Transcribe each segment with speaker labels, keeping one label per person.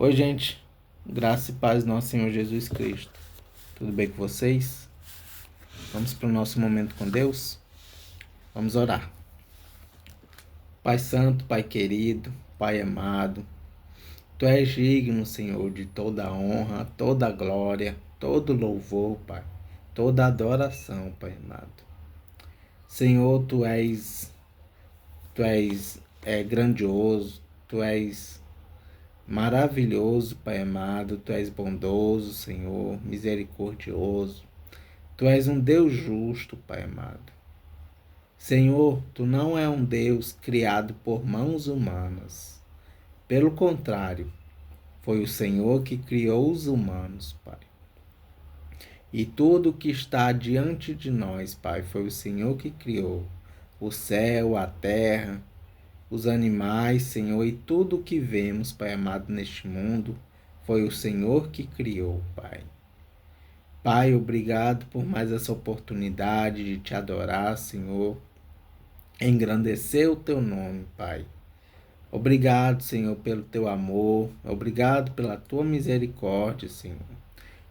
Speaker 1: Oi, gente. Graça e paz do nosso Senhor Jesus Cristo. Tudo bem com vocês? Vamos para o nosso momento com Deus? Vamos orar. Pai Santo, Pai querido, Pai amado, Tu és digno, Senhor, de toda a honra, toda a glória, todo louvor, Pai, toda adoração, Pai amado. Senhor, Tu és grandioso, Tu és maravilhoso, Pai amado, Tu és bondoso, Senhor, misericordioso. Tu és um Deus justo, Pai amado. Senhor, Tu não é um Deus criado por mãos humanas. Pelo contrário, foi o Senhor que criou os humanos, Pai. E tudo que está diante de nós, Pai, foi o Senhor que criou. O céu, a terra, os animais, Senhor, e tudo o que vemos, Pai amado, neste mundo, foi o Senhor que criou, Pai. Pai, obrigado por mais essa oportunidade de Te adorar, Senhor, engrandecer o Teu nome, Pai. Obrigado, Senhor, pelo Teu amor, obrigado pela Tua misericórdia, Senhor,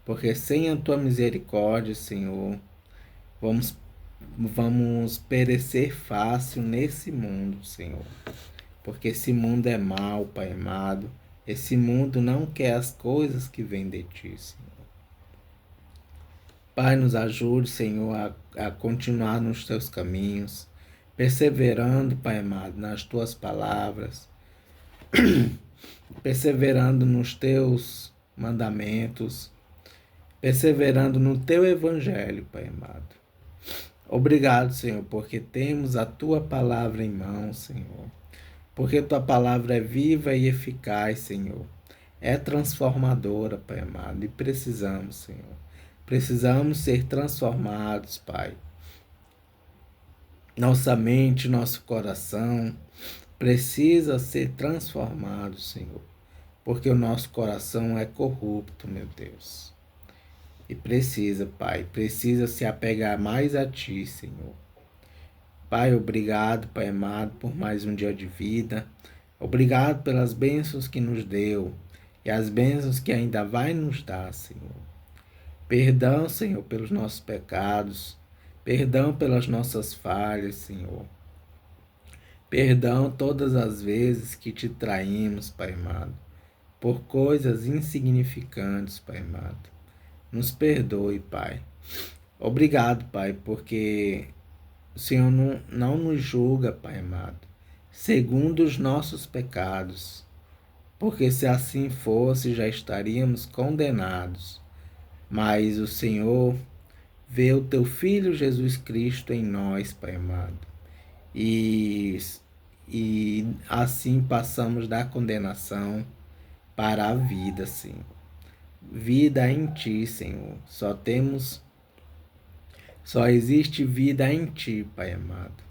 Speaker 1: porque sem a Tua misericórdia, Senhor, vamos perecer fácil nesse mundo, Senhor, porque esse mundo é mau, Pai amado, esse mundo não quer as coisas que vêm de Ti, Senhor. Pai, nos ajude, Senhor, a continuar nos Teus caminhos, perseverando, Pai amado, nas Tuas palavras, perseverando nos Teus mandamentos, perseverando no Teu Evangelho, Pai amado. Obrigado, Senhor, porque temos a Tua palavra em mãos, Senhor, porque Tua palavra é viva e eficaz, Senhor, é transformadora, Pai amado, e precisamos, Senhor. Precisamos ser transformados, Pai. Nossa mente, nosso coração precisa ser transformado, Senhor, porque o nosso coração é corrupto, meu Deus. E precisa, Pai, precisa se apegar mais a Ti, Senhor. Pai, obrigado, Pai amado, por mais um dia de vida. Obrigado pelas bênçãos que nos deu e as bênçãos que ainda vai nos dar, Senhor. Perdão, Senhor, pelos nossos pecados. Perdão pelas nossas falhas, Senhor. Perdão todas as vezes que Te traímos, Pai amado, por coisas insignificantes, Pai amado. Nos perdoe, Pai. Obrigado, Pai, porque o Senhor não nos julga, Pai amado, segundo os nossos pecados, porque se assim fosse, já estaríamos condenados. Mas o Senhor vê o Teu Filho Jesus Cristo em nós, Pai amado. E, e assim passamos da condenação para a vida, Senhor. Vida em Ti, Senhor. Só existe vida em Ti, Pai amado.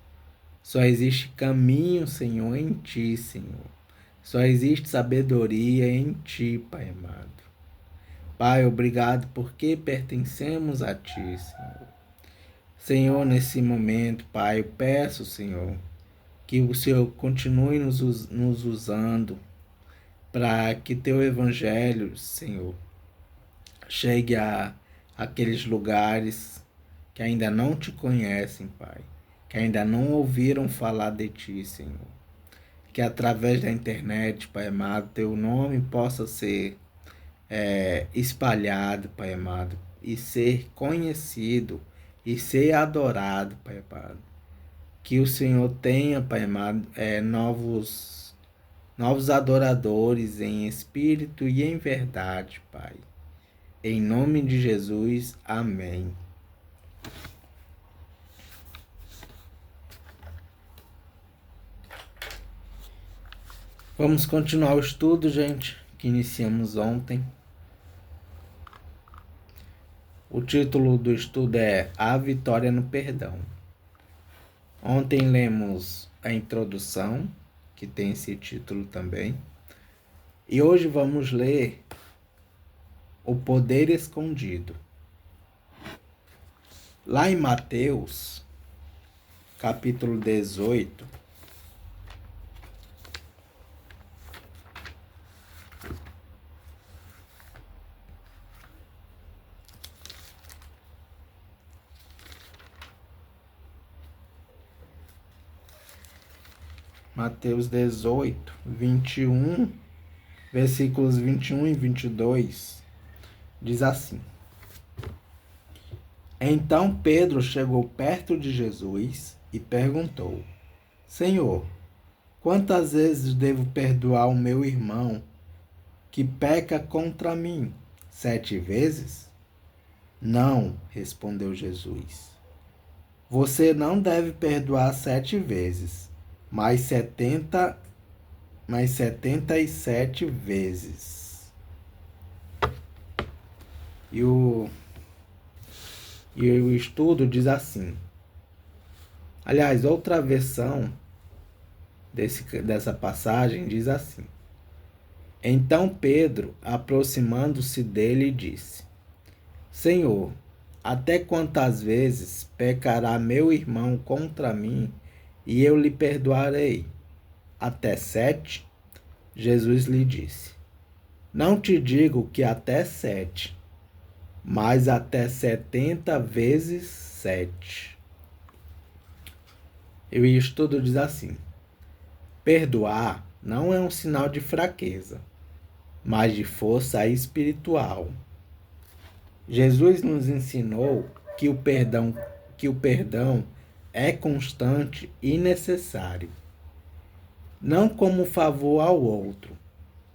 Speaker 1: Só existe caminho, Senhor, em Ti, Senhor. Só existe sabedoria em Ti, Pai amado. Pai, obrigado porque pertencemos a Ti, Senhor. Senhor, nesse momento, Pai, eu peço, Senhor, que o Senhor continue nos usando para que Teu Evangelho, Senhor, chegue a aqueles lugares que ainda não Te conhecem, Pai, que ainda não ouviram falar de Ti, Senhor. Que através da internet, Pai amado, Teu nome possa ser espalhado, Pai amado, e ser conhecido e ser adorado, Pai amado. Que o Senhor tenha, Pai amado, novos adoradores em espírito e em verdade, Pai. Em nome de Jesus, amém. Vamos continuar o estudo, gente, que iniciamos ontem. O título do estudo é A Vitória no Perdão. Ontem lemos a introdução, que tem esse título também. E hoje vamos ler o poder escondido. Lá em Mateus, capítulo 18, Mateus 18, 21, versículos 21 e 22, diz assim: Então Pedro chegou perto de Jesus e perguntou: Senhor, quantas vezes devo perdoar o meu irmão que peca contra mim? 7 vezes? Não, respondeu Jesus. Você não deve perdoar 7 vezes, mas 77 vezes. E o estudo diz assim. Aliás, outra versão dessa passagem diz assim: Então Pedro, aproximando-se dele, disse: Senhor, até quantas vezes pecará meu irmão contra mim e eu lhe perdoarei? Até 7? Jesus lhe disse: Não te digo que até 7, mas até 70 vezes 7. E o estudo diz assim: perdoar não é um sinal de fraqueza, mas de força espiritual. Jesus nos ensinou que o perdão é constante e necessário, não como favor ao outro,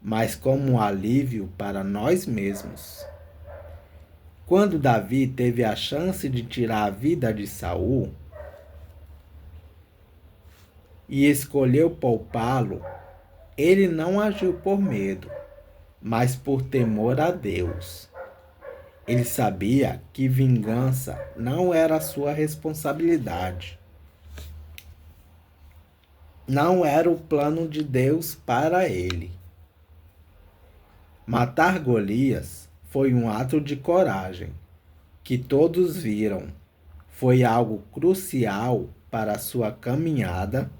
Speaker 1: mas como um alívio para nós mesmos. Quando Davi teve a chance de tirar a vida de Saul e escolheu poupá-lo, ele não agiu por medo, mas por temor a Deus. Ele sabia que vingança não era sua responsabilidade. Não era o plano de Deus para ele. Matar Golias foi um ato de coragem que todos viram. Foi algo crucial para a sua caminhada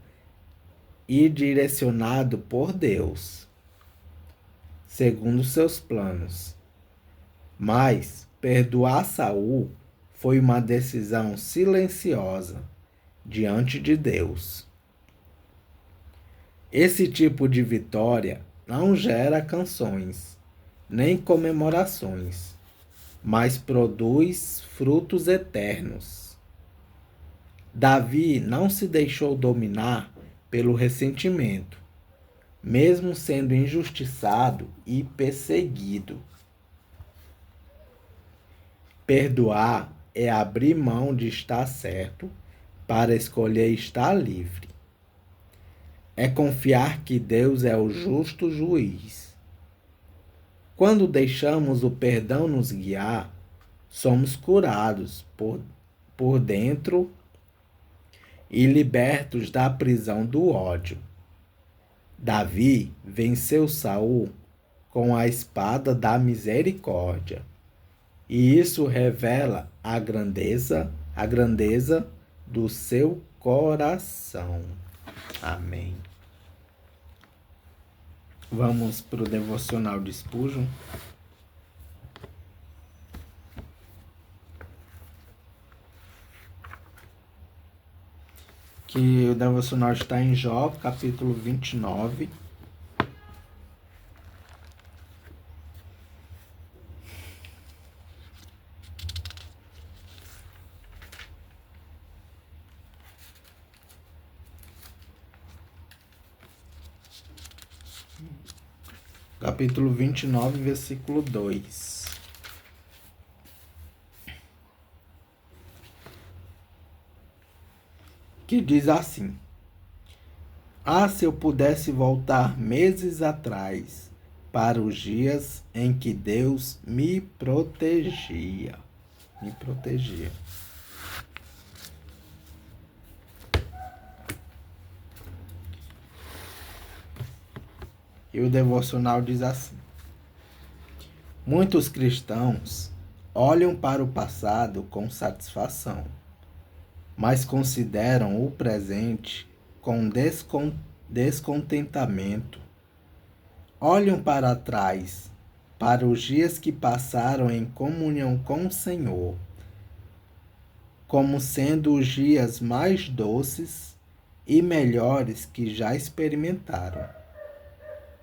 Speaker 1: e direcionado por Deus, segundo seus planos. Mas perdoar Saul foi uma decisão silenciosa diante de Deus. Esse tipo de vitória não gera canções, nem comemorações, mas produz frutos eternos. Davi não se deixou dominar pelo ressentimento, mesmo sendo injustiçado e perseguido. Perdoar é abrir mão de estar certo para escolher estar livre. É confiar que Deus é o justo juiz. Quando deixamos o perdão nos guiar, somos curados por dentro e libertos da prisão do ódio. Davi venceu Saul com a espada da misericórdia. E isso revela a grandeza do seu coração. Amém. Vamos para o devocional de Spurgeon. Que o devocional está em Jó, capítulo 29. Capítulo 29, versículo 2. Que diz assim: Ah, se eu pudesse voltar meses atrás, para os dias em que Deus me protegia. Me protegia. E o devocional diz assim: muitos cristãos olham para o passado com satisfação, mas consideram o presente com descontentamento. Olham para trás, para os dias que passaram em comunhão com o Senhor, como sendo os dias mais doces e melhores que já experimentaram.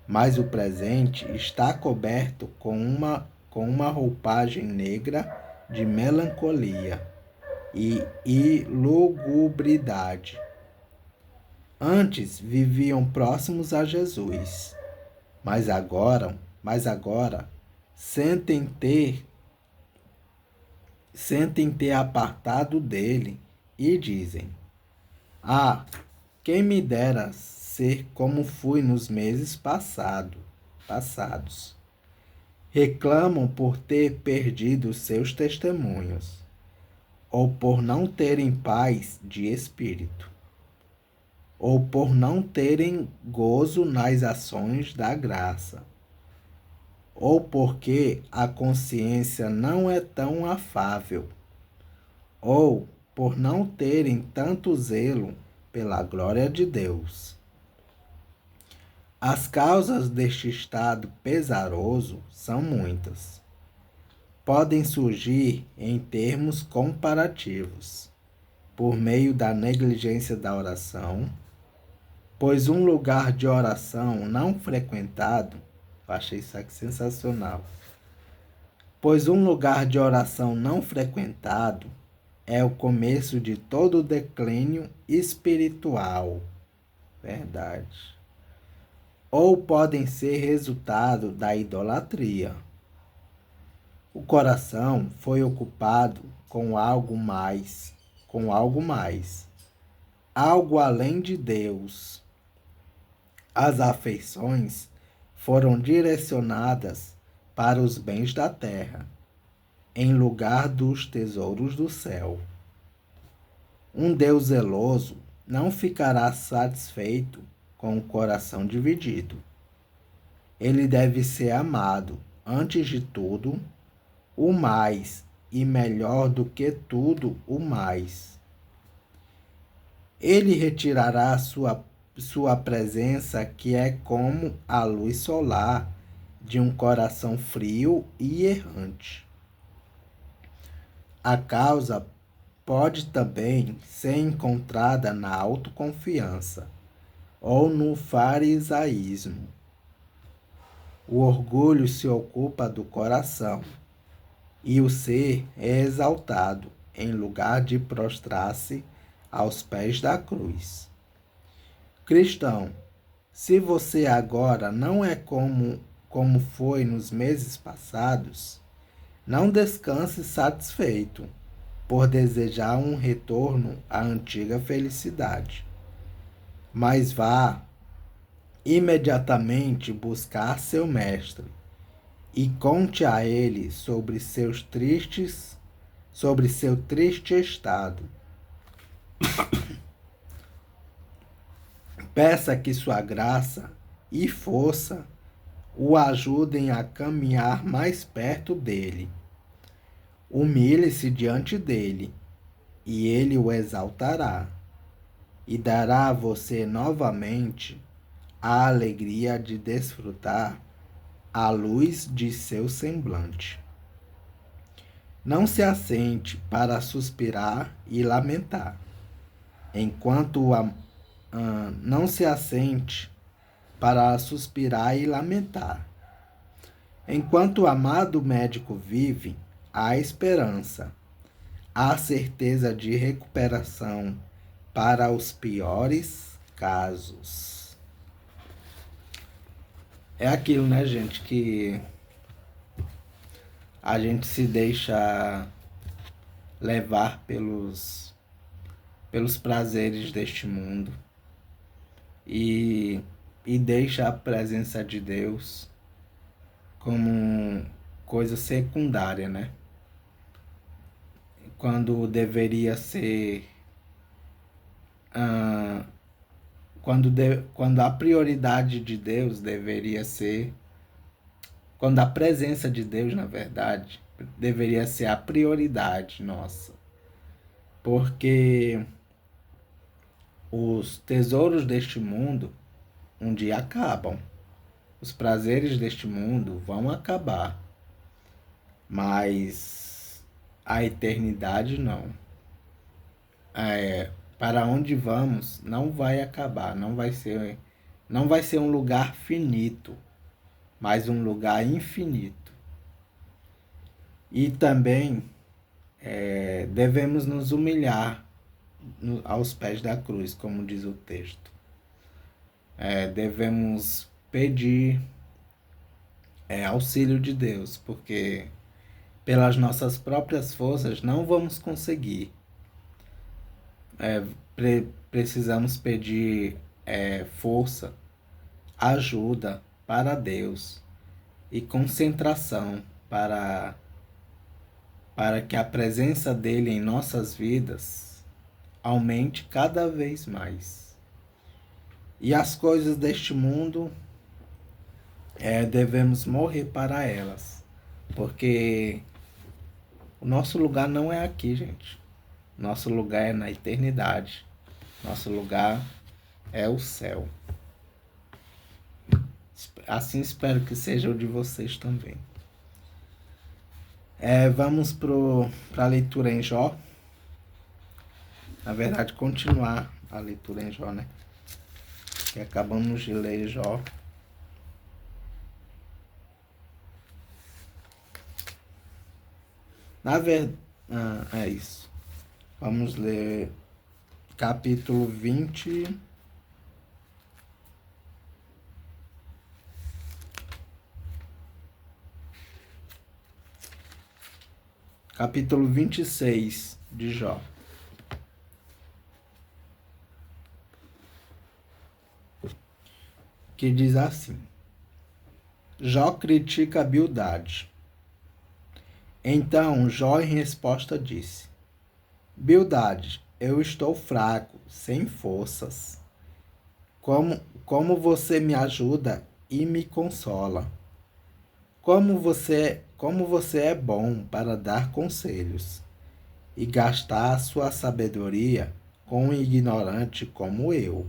Speaker 1: Mas o presente está coberto com uma roupagem negra de melancolia e lugubridade. Antes viviam próximos a Jesus, mas agora sentem ter apartado dele e dizem: Ah, quem me dera ser como fui nos meses passados. Reclamam por ter perdido seus testemunhos, ou por não terem paz de espírito, ou por não terem gozo nas ações da graça, ou porque a consciência não é tão afável, ou por não terem tanto zelo pela glória de Deus. As causas deste estado pesaroso são muitas. Podem surgir em termos comparativos, por meio da negligência da oração, pois um lugar de oração não frequentado, eu achei isso aqui sensacional, pois um lugar de oração não frequentado é o começo de todo declínio espiritual. Verdade. Ou podem ser resultado da idolatria. O coração foi ocupado com algo mais, algo além de Deus. As afeições foram direcionadas para os bens da terra, em lugar dos tesouros do céu. Um Deus zeloso não ficará satisfeito com o coração dividido. Ele deve ser amado, antes de tudo, o mais, e melhor do que tudo, o mais. Ele retirará sua presença, que é como a luz solar de um coração frio e errante. A causa pode também ser encontrada na autoconfiança ou no farisaísmo. O orgulho se ocupa do coração e o ser é exaltado em lugar de prostrar-se aos pés da cruz. Cristão, se você agora não é como foi nos meses passados, não descanse satisfeito por desejar um retorno à antiga felicidade, mas vá imediatamente buscar seu mestre e conte a ele sobre seu triste estado. Peça que sua graça e força o ajudem a caminhar mais perto dele. Humilhe-se diante dele, e ele o exaltará, e dará a você novamente a alegria de desfrutar a luz de seu semblante. Não se assente para suspirar e lamentar, não se assente para suspirar e lamentar. Enquanto o amado médico vive, há esperança, há certeza de recuperação para os piores casos. É aquilo, né, gente, que a gente se deixa levar pelos prazeres deste mundo e deixa a presença de Deus como coisa secundária, né? Quando deveria ser quando a prioridade de Deus deveria ser, quando a presença de Deus, na verdade, deveria ser a prioridade nossa. Porque os tesouros deste mundo um dia acabam. Os prazeres deste mundo vão acabar. Mas a eternidade não. para onde vamos não vai acabar, não vai ser um lugar finito, mas um lugar infinito. E também devemos nos humilhar aos pés da cruz, como diz o texto. Devemos pedir auxílio de Deus, porque pelas nossas próprias forças não vamos conseguir. Precisamos pedir força, ajuda para Deus e concentração para que a presença dele em nossas vidas aumente cada vez mais. E as coisas deste mundo, devemos morrer para elas, porque o nosso lugar não é aqui, gente. Nosso lugar é na eternidade. Nosso lugar é o céu. Assim espero que seja o de vocês também. Vamos para a leitura em Jó. Na verdade, continuar a leitura em Jó, né? Que acabamos de ler Jó. Na verdade, é isso. Vamos ler capítulo 20. Capítulo 26 de Jó. Que diz assim: Jó critica Bildade. Então Jó em resposta disse: Bildade, eu estou fraco, sem forças. Como você me ajuda e me consola. Como você é bom para dar conselhos e gastar sua sabedoria com um ignorante como eu.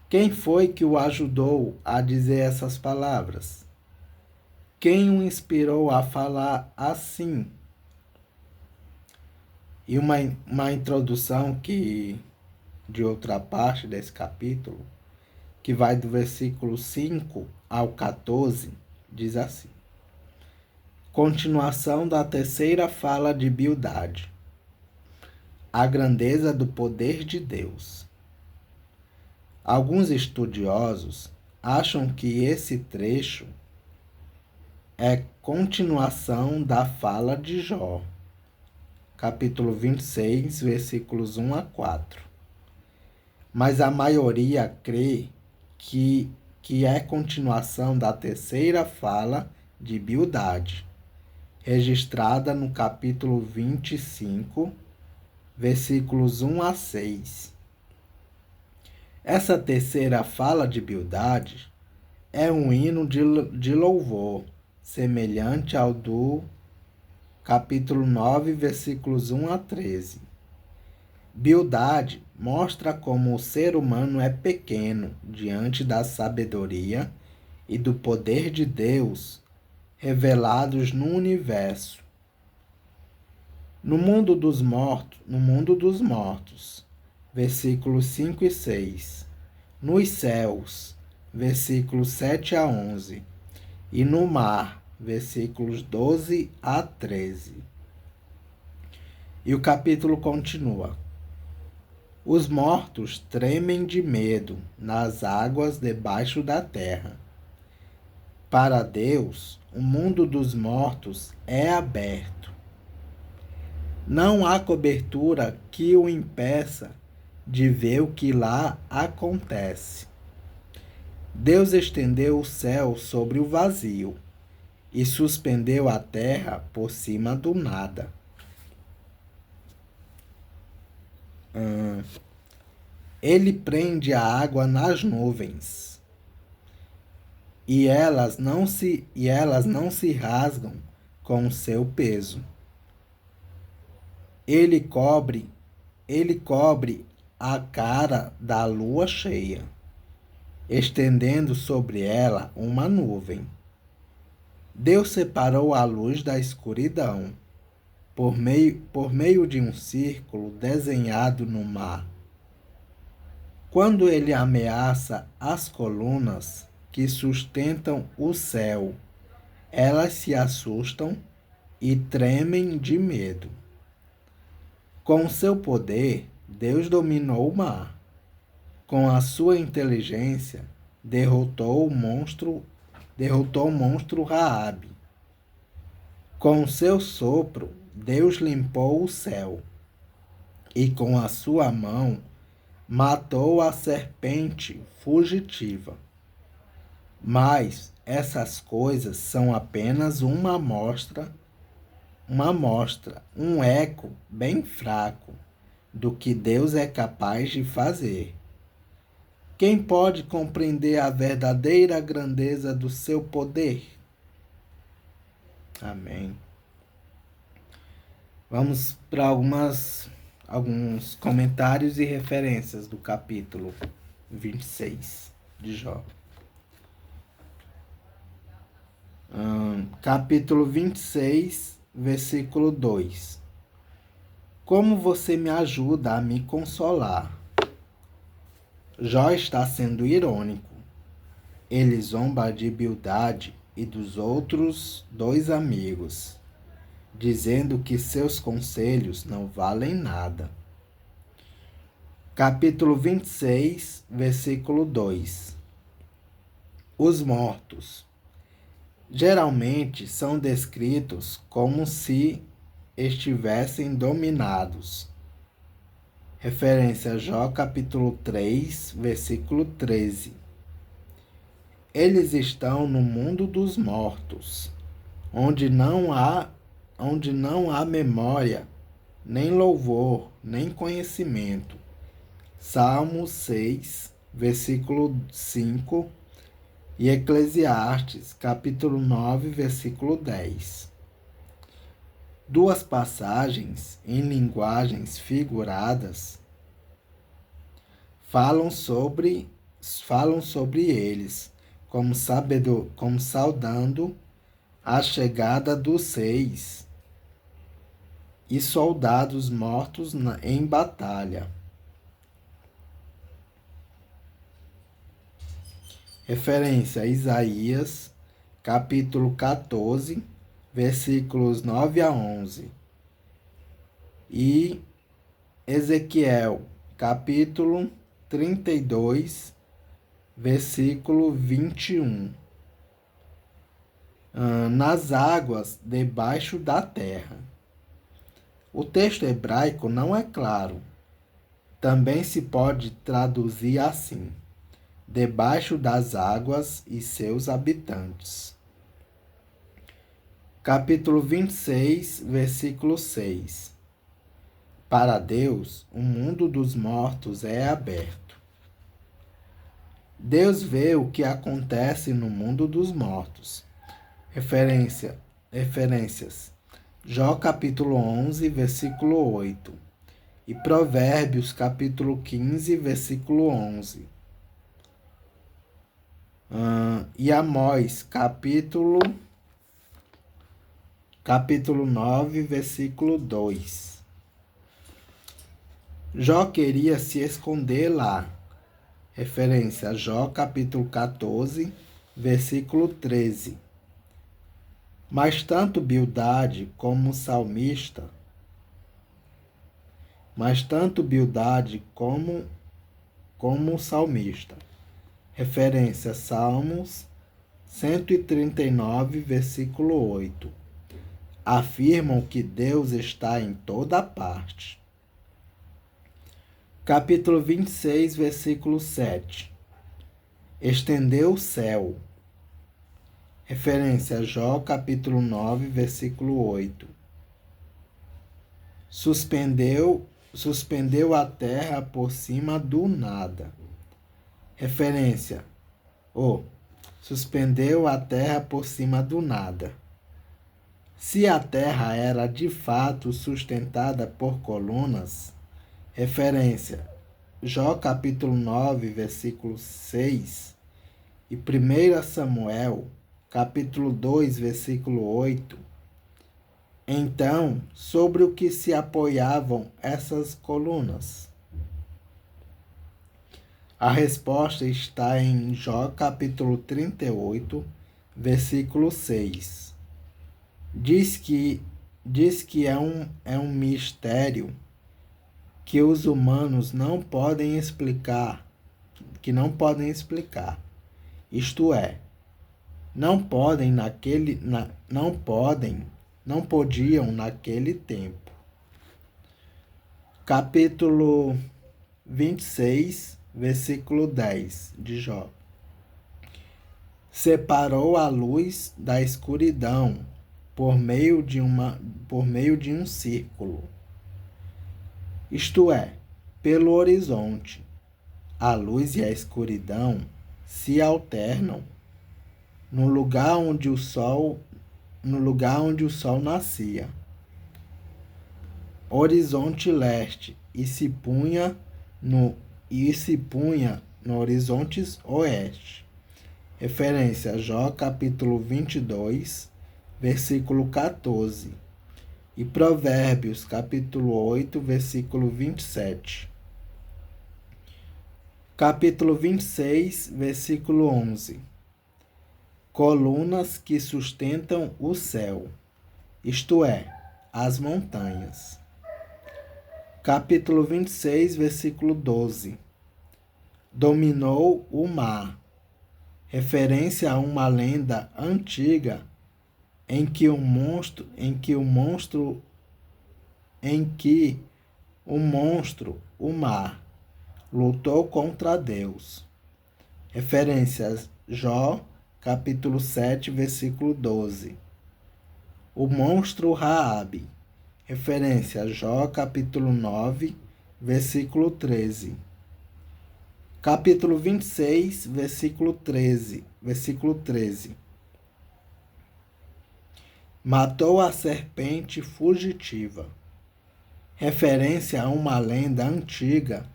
Speaker 1: Quem foi que o ajudou a dizer essas palavras? Quem o inspirou a falar assim? E uma introdução de outra parte desse capítulo, que vai do versículo 5 ao 14, diz assim: Continuação da terceira fala de Bildade. A grandeza do poder de Deus. Alguns estudiosos acham que esse trecho é continuação da fala de Jó, capítulo 26, versículos 1 a 4. Mas a maioria crê que é continuação da terceira fala de Bildade, registrada no capítulo 25, versículos 1 a 6. Essa terceira fala de Bildade é um hino de louvor, semelhante ao do capítulo 9, versículos 1 a 13. Bildade mostra como o ser humano é pequeno diante da sabedoria e do poder de Deus revelados no universo. No mundo dos mortos, versículos 5 e 6. Nos céus, versículos 7 a 11. E no mar, versículos 12 a 13. E o capítulo continua. Os mortos tremem de medo nas águas debaixo da terra. Para Deus, o mundo dos mortos é aberto. Não há cobertura que o impeça de ver o que lá acontece. Deus estendeu o céu sobre o vazio e suspendeu a terra por cima do nada. Ele prende a água nas nuvens e elas não se rasgam com o seu peso. Ele cobre a cara da lua cheia, estendendo sobre ela uma nuvem. Deus separou a luz da escuridão. por meio de um círculo desenhado no mar. Quando ele ameaça as colunas que sustentam o céu, elas se assustam e tremem de medo. Com seu poder, Deus dominou o mar. Com a sua inteligência, derrotou o monstro Raabe. Com seu sopro, Deus limpou o céu. E com a sua mão, matou a serpente fugitiva. Mas essas coisas são apenas um eco bem fraco do que Deus é capaz de fazer. Quem pode compreender a verdadeira grandeza do seu poder? Amém. Vamos para alguns comentários e referências do capítulo 26 de Jó. Capítulo 26, versículo 2. Como você me ajuda a me consolar? Jó está sendo irônico. Ele zomba de Bildade e dos outros dois amigos, dizendo que seus conselhos não valem nada. Capítulo 26, versículo 2. Os mortos geralmente são descritos como se estivessem dominados. Referência a Jó, capítulo 3, versículo 13. Eles estão no mundo dos mortos, onde não há memória, nem louvor, nem conhecimento. Salmos 6, versículo 5 e Eclesiastes, capítulo 9, versículo 10. Duas passagens em linguagens figuradas falam sobre eles, como saudando a chegada dos reis e soldados mortos em batalha. Referência a Isaías, capítulo 14, versículos 9 a 11. E Ezequiel, capítulo 32, versículo 21. Nas águas debaixo da terra. O texto hebraico não é claro. Também se pode traduzir assim: debaixo das águas e seus habitantes. Capítulo 26, versículo 6. Para Deus, o mundo dos mortos é aberto. Deus vê o que acontece no mundo dos mortos. Referências. Jó, capítulo 11, versículo 8. E Provérbios, capítulo 15, versículo 11. E Amós, capítulo 9, versículo 2. Jó queria se esconder lá. Referência a Jó, capítulo 14, versículo 13. Mas tanto Bildade como o salmista, referência Salmos 139, versículo 8, afirmam que Deus está em toda parte. Capítulo 26, versículo 7. Estendeu o céu. Referência a Jó, capítulo 9, versículo 8. Suspendeu a terra por cima do nada. Referência. Suspendeu a terra por cima do nada. Se a terra era de fato sustentada por colunas, referência Jó capítulo 9, versículo 6 e 1 Samuel capítulo 2, versículo 8, Então, sobre o que se apoiavam essas colunas? A resposta está em Jó capítulo 38, versículo 6. Diz que é um mistério que os humanos não podem explicar, que não podem explicar. Isto é, não podiam naquele tempo. Capítulo 26, versículo 10 de Jó. Separou a luz da escuridão por meio de um círculo. Isto é, pelo horizonte. A luz e a escuridão se alternam no lugar onde o sol nascia. Horizonte leste e se punha no horizonte oeste. Referência a Jó capítulo 22, versículo 14. E Provérbios capítulo 8, versículo 27. Capítulo 26, versículo 11. Colunas que sustentam o céu, isto é, as montanhas. Capítulo 26, versículo 12. Dominou o mar, referência a uma lenda antiga em que o monstro, o mar, lutou contra Deus. Referências Jó, capítulo 7, versículo 12. O monstro Raabe. Referência Jó, capítulo 9, versículo 13. Capítulo 26, versículo 13. Matou a serpente fugitiva. Referência a uma lenda antiga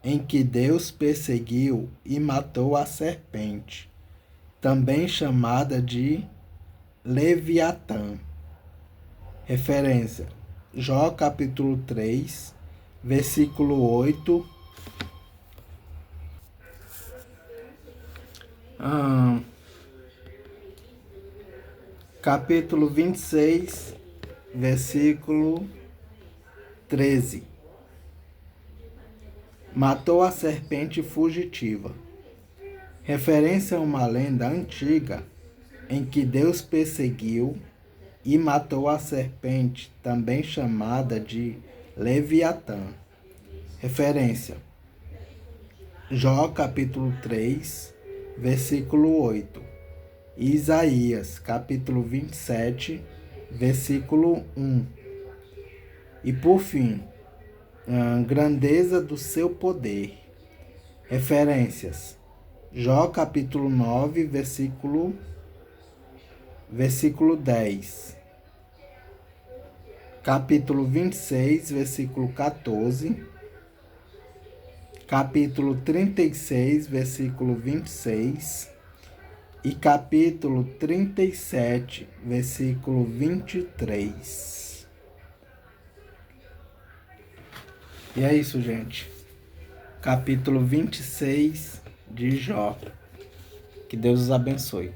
Speaker 1: em que Deus perseguiu e matou a serpente, também chamada de Leviatã. Referência Jó capítulo 3, versículo 8. Capítulo 26, versículo 13. Matou a serpente fugitiva. Referência a uma lenda antiga em que Deus perseguiu e matou a serpente, também chamada de Leviatã. Referência Jó capítulo 3, versículo 8. E Isaías capítulo 27, versículo 1. E por fim, a grandeza do seu poder. Referências Jó capítulo 9, versículo 10. Capítulo 26, versículo 14. Capítulo 36, versículo 26. E capítulo 37, versículo 23. E é isso, gente. Capítulo 26 de Jó. Que Deus os abençoe.